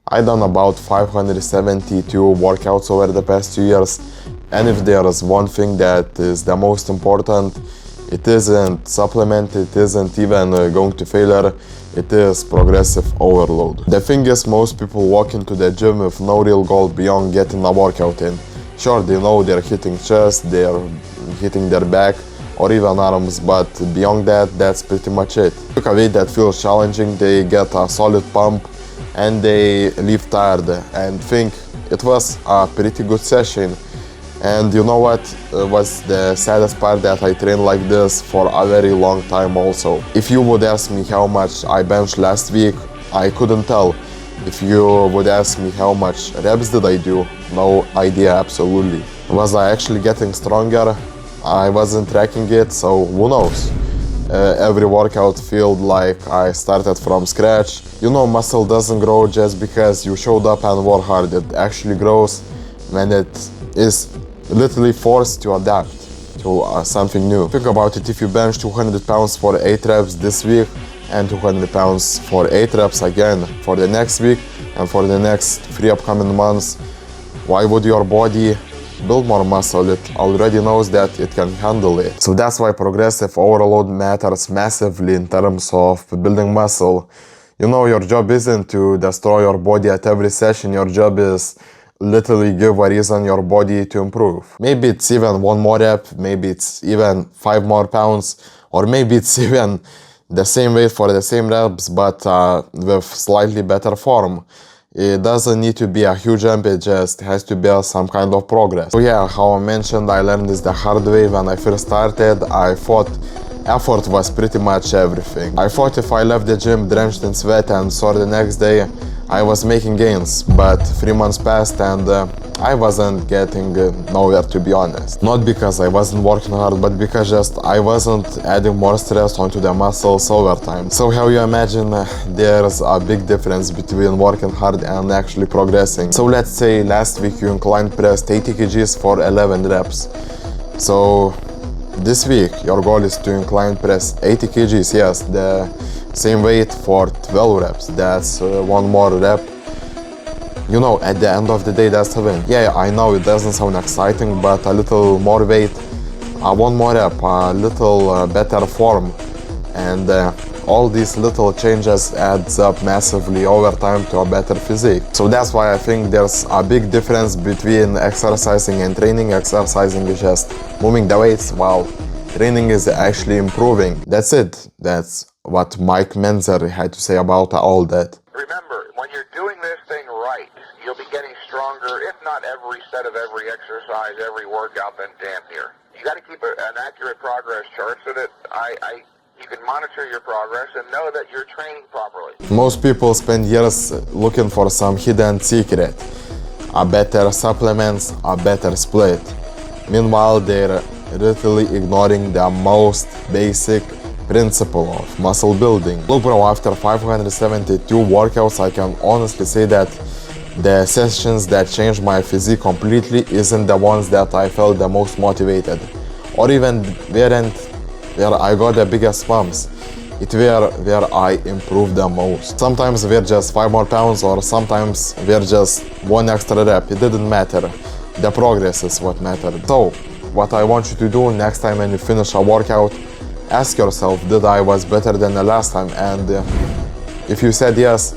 I done about 572 workouts over the past 2 years, and if there is one thing that is the most important, it isn't supplement, it isn't even going to failure, it is progressive overload. The thing is, most people walk into the gym with no real goal beyond getting a workout in. Sure, they know they're hitting chest, they're hitting their back, or even arms, but beyond that, that's pretty much it. Pick a weight that feels challenging, they get a solid pump, and they leave tired and think it was a pretty good session. And you know what was the saddest part? That I trained like this for a very long time also. If you would ask me how much I benched last week, I couldn't tell. If you would ask me how much reps did I do, no idea, absolutely. Was I actually getting stronger? I wasn't tracking it, so who knows? Every workout felt like I started from scratch. You know, muscle doesn't grow just because you showed up and worked hard. It actually grows when it is literally forced to adapt to something new. Think about it, if you bench 200 pounds for 8 reps this week and 200 pounds for 8 reps again for the next week and for the next 3 upcoming months, why would your body build more muscle? It already knows that it can handle it. So that's why progressive overload matters massively in terms of building muscle. You know, your job isn't to destroy your body at every session. Your job is literally give a reason your body to improve. Maybe it's even 1 more rep, maybe it's even 5 more pounds, or maybe it's even the same weight for the same reps but with slightly better form. It doesn't need to be a huge jump, it just has to be some kind of progress. So yeah, how I mentioned, I learned this the hard way. When I first started, I thought effort was pretty much everything. I thought if I left the gym drenched in sweat and sore the next day, I was making gains, but 3 months passed and I wasn't getting nowhere, to be honest. Not because I wasn't working hard, but because just I wasn't adding more stress onto the muscles over time. So how you imagine, there's a big difference between working hard and actually progressing. So let's say last week you incline pressed 80 kgs for 11 reps. So this week your goal is to incline press 80 kgs, yes, the same weight for 12 reps. That's 1 more rep. You know, at the end of the day, that's a win. Yeah, I know it doesn't sound exciting, but a little more weight, 1 more rep, a little better form, and all these little changes adds up massively over time to a better physique. So that's why I think there's a big difference between exercising and training. Exercising is just moving the weights, while training is actually improving. That's it. That's what Mike Menzer had to say about all that. Remember, when you're doing this thing right, you'll be getting stronger, if not every set of every exercise, every workout, then damn near. You got to keep an accurate progress chart so that you can monitor your progress and know that you're training properly. Most people spend years looking for some hidden secret, a better supplements, a better split. Meanwhile, they're literally ignoring the most basic principle of muscle building. Look bro, after 572 workouts, I can honestly say that the sessions that changed my physique completely isn't the ones that I felt the most motivated, or even weren't where I got the biggest bumps. It were where I improved the most. Sometimes we're just 5 more pounds, or sometimes we're just 1 extra rep. It didn't matter. The progress is what mattered. So, what I want you to do next time when you finish a workout, ask yourself, did I was better than the last time? And if you said yes,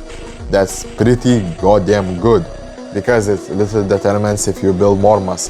that's pretty goddamn good, because it literally determines if you build more muscle.